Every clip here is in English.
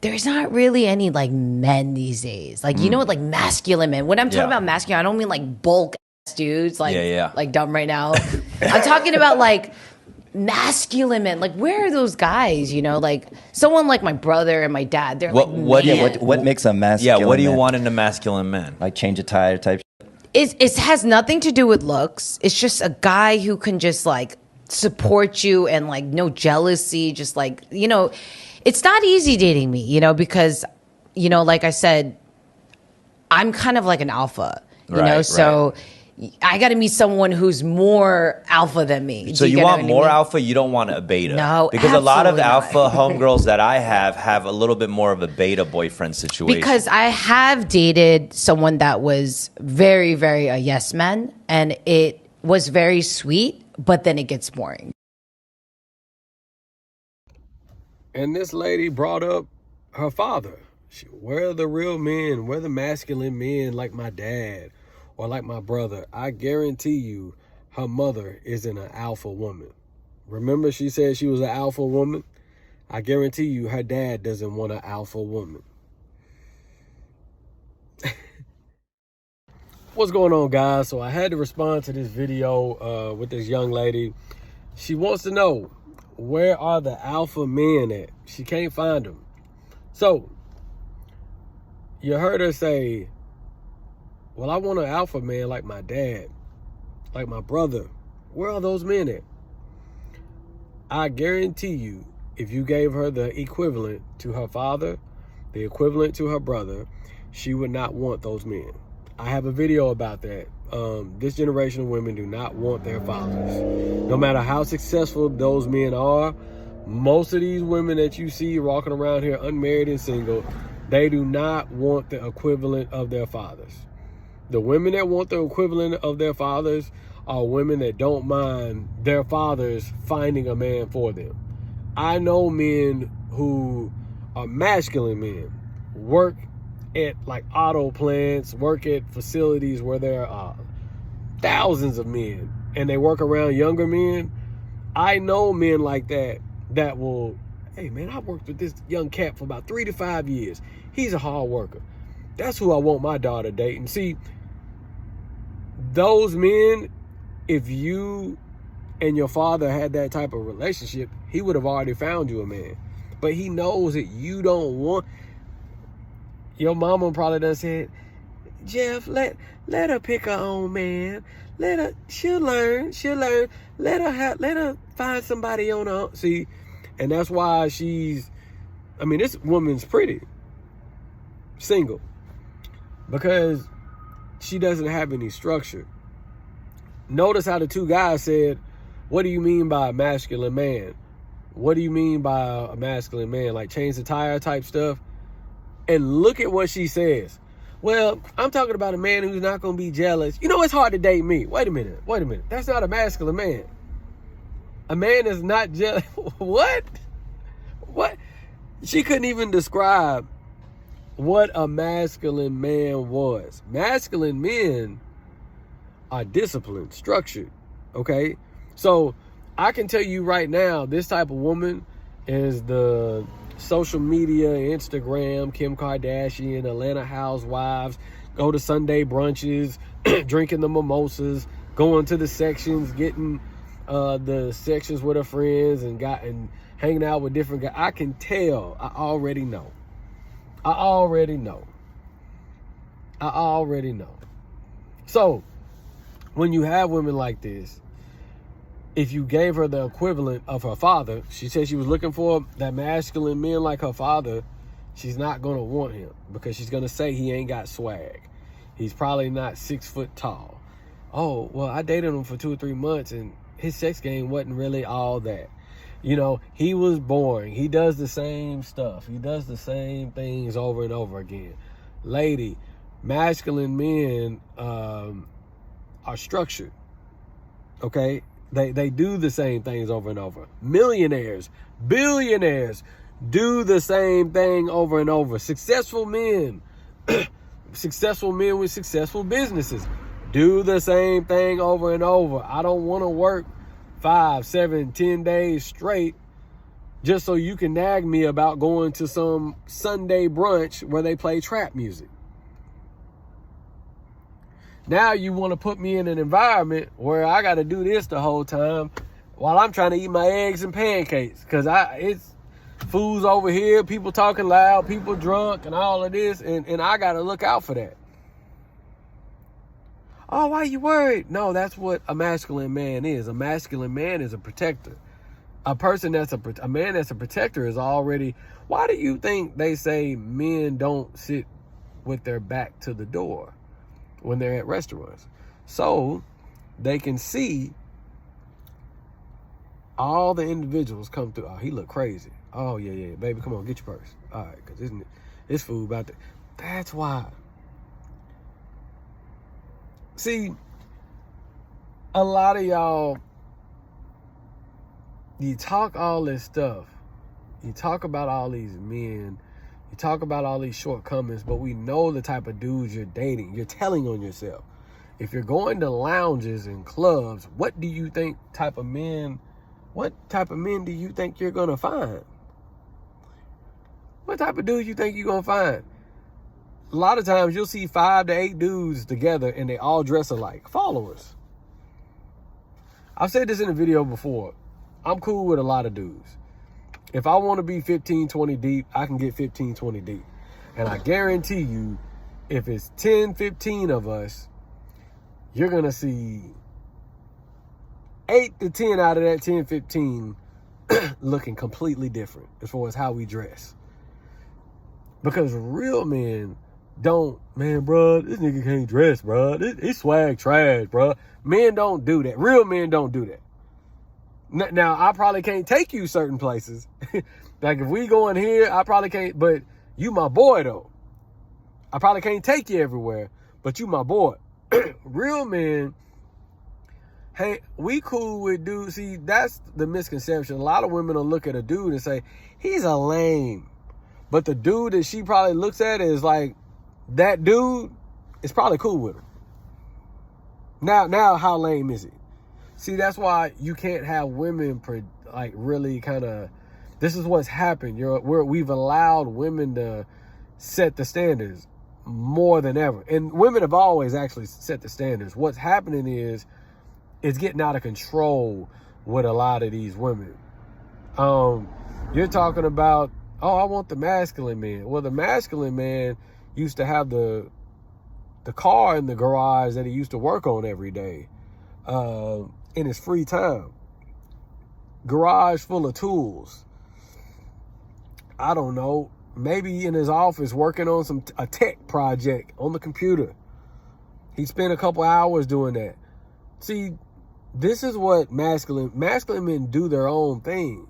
there's not really any like men these days. Like, you know what, like masculine men. When I'm talking about masculine, I don't mean like bulk ass dudes, like like dumb right now. I'm talking about like masculine men. Like, where are those guys? You know, like someone like my brother and my dad. They're what makes a masculine? Yeah, what do you man? want in a masculine man? Like change a tire type. It has nothing to do with looks. It's just a guy who can just like support you and like no jealousy. Just like, you know, it's not easy dating me, you know, because, you know, like I said, I'm kind of like an alpha, you know, so I got to meet someone who's more alpha than me. So you want more alpha? You don't want a beta? No, because a lot of alpha not. homegirls that I have a little bit more of a beta boyfriend situation. Because I have dated someone that was very, very a yes man, and it was very sweet, but then it gets boring. And this lady brought up her father. Where are the real men? Where are the masculine men like my dad or like my brother? I guarantee you her mother isn't an alpha woman. Remember she said she was an alpha woman? I guarantee you her dad doesn't want an alpha woman. What's going on, guys? So I had to respond to this video with this young lady. She wants to know, where are the alpha men at? She can't find them. So you heard her say, well, I want an alpha man like my dad, like my brother. Where are those men at? I guarantee you, if you gave her the equivalent to her father, the equivalent to her brother, she would not want those men. I have a video about that. This generation of women do not want their fathers. No matter how successful those men are, most of these women that you see walking around here unmarried and single, they do not want the equivalent of their fathers. The women that want the equivalent of their fathers are women that don't mind their fathers finding a man for them. I know men who are masculine men, work at like auto plants, work at facilities where there are thousands of men, and they work around younger men. I know men like that will, hey man, I worked with this young cat for about 3 to 5 years. He's a hard worker. That's who I want my daughter dating. See, those men, if you and your father had that type of relationship, he would have already found you a man. But he knows that you don't want. Your mama probably done said, Jeff, let her pick her own man. She'll learn. Let her find somebody on her own. See, and that's why this woman's pretty, single, because she doesn't have any structure. Notice how the two guys said, what do you mean by a masculine man? What do you mean by a masculine man? Like change the tire type stuff? And look at what she says. Well, I'm talking about a man who's not going to be jealous. You know, it's hard to date me. Wait a minute. That's not a masculine man. A man is not jealous. What? She couldn't even describe what a masculine man was. Masculine men are disciplined, structured, okay? So I can tell you right now, this type of woman is the social media, Instagram, Kim Kardashian, Atlanta Housewives, go to Sunday brunches, drinking the mimosas, going to the sections, getting the sections with her friends and hanging out with different guys. I can tell. I already know. So when you have women like this, if you gave her the equivalent of her father, she said she was looking for that masculine man like her father, she's not going to want him because she's going to say he ain't got swag. He's probably not 6 foot tall. Oh, well, I dated him for 2 or 3 months and his sex game wasn't really all that. You know, he was boring. He does the same stuff. He does the same things over and over again. Lady, masculine men are structured, okay? They do the same things over and over. Millionaires, billionaires do the same thing over and over. Successful men, successful men with successful businesses do the same thing over and over. I don't want to work 5, 7, 10 days straight just so you can nag me about going to some Sunday brunch where they play trap music. Now you want to put me in an environment where I got to do this the whole time while I'm trying to eat my eggs and pancakes. Because it's food's over here, people talking loud, people drunk and all of this. And I got to look out for that. Oh, why are you worried? No, that's what a masculine man is. A masculine man is a protector. A person a man that's a protector is already... Why do you think they say men don't sit with their back to the door when they're at restaurants? So they can see all the individuals come through. Oh, he look crazy. Oh, yeah, baby, come on, get your purse. All right, because this food about to... That's why. See, a lot of y'all, you talk all this stuff. You talk about all these men. You talk about all these shortcomings, but we know the type of dudes you're dating. You're telling on yourself. If you're going to lounges and clubs, what type of men do you think you're going to find? What type of dudes you think you're going to find? A lot of times you'll see 5 to 8 dudes together and they all dress alike. Followers. I've said this in a video before. I'm cool with a lot of dudes. If I want to be 15, 20 deep, I can get 15, 20 deep. And I guarantee you, if it's 10, 15 of us, you're going to see 8 to 10 out of that 10, 15 looking completely different as far as how we dress. Because real men don't, man, bro, this nigga can't dress, bro. This swag trash, bro. Men don't do that. Real men don't do that. Now, I probably can't take you certain places. Like, if we go in here, I probably can't, but you my boy, though. I probably can't take you everywhere, but you my boy. Real men, hey, we cool with dudes. See, that's the misconception. A lot of women will look at a dude and say, he's a lame. But the dude that she probably looks at is like, that dude is probably cool with him. Now, how lame is he? See, that's why you can't have women like really kind of. This is what's happened. We've allowed women to set the standards more than ever, and women have always actually set the standards. What's happening is it's getting out of control with a lot of these women. You're talking about, oh, I want the masculine man. Well, the masculine man used to have the car in the garage that he used to work on every day in his free time. Garage full of tools. I don't know. Maybe in his office working on a tech project on the computer. He spent a couple hours doing that. See, this is what masculine men do their own thing.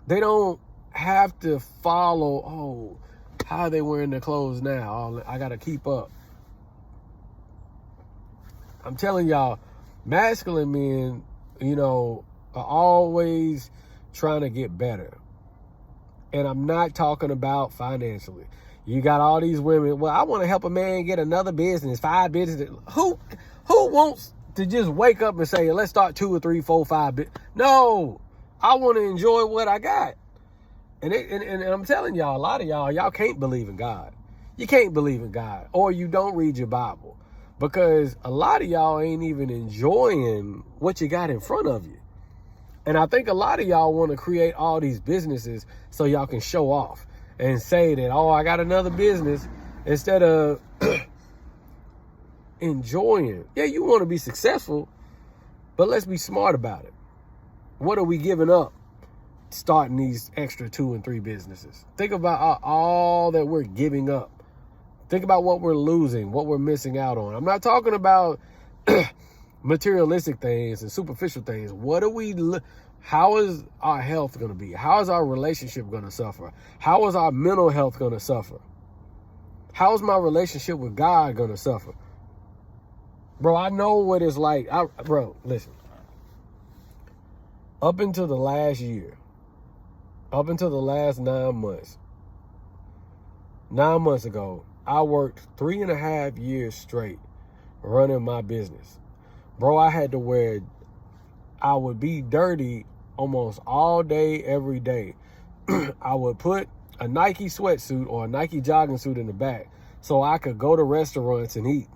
They don't have to follow, oh, how are they wearing their clothes now? Oh, I got to keep up. I'm telling y'all, masculine men, are always trying to get better. And I'm not talking about financially. You got all these women, well, I want to help a man get another business, 5 businesses. Who wants to just wake up and say, let's start 2 or 3, 4, 5? No, I want to enjoy what I got. And I'm telling y'all, a lot of y'all can't believe in God. You can't believe in God, or you don't read your Bible, because a lot of y'all ain't even enjoying what you got in front of you. And I think a lot of y'all want to create all these businesses so y'all can show off and say that, oh, I got another business, instead of enjoying. Yeah, you want to be successful, but let's be smart about it. What are we giving up starting these extra 2 and 3 businesses? Think about all that we're giving up. Think about what we're losing, what we're missing out on. I'm not talking about materialistic things and superficial things. How is our health going to be? How is our relationship going to suffer? How is our mental health going to suffer? How is my relationship with God going to suffer? Bro, I know what it's like. Bro, listen. Up until the last year, up until the last 9 months, 9 months ago, I worked 3.5 years straight running my business. Bro, I would be dirty almost all day, every day. I would put a Nike sweatsuit or a Nike jogging suit in the back so I could go to restaurants and eat.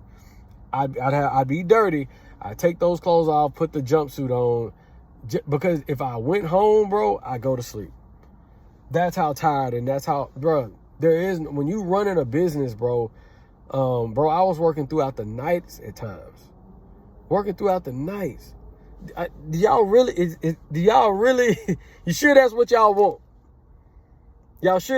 I'd be dirty. I'd take those clothes off, put the jumpsuit on, because if I went home, bro, I go to sleep. That's how tired, and that's how, bro, when you running a business, bro, I was working throughout the nights at times. Working throughout the nights. Do y'all really, you sure that's what y'all want? Y'all sure?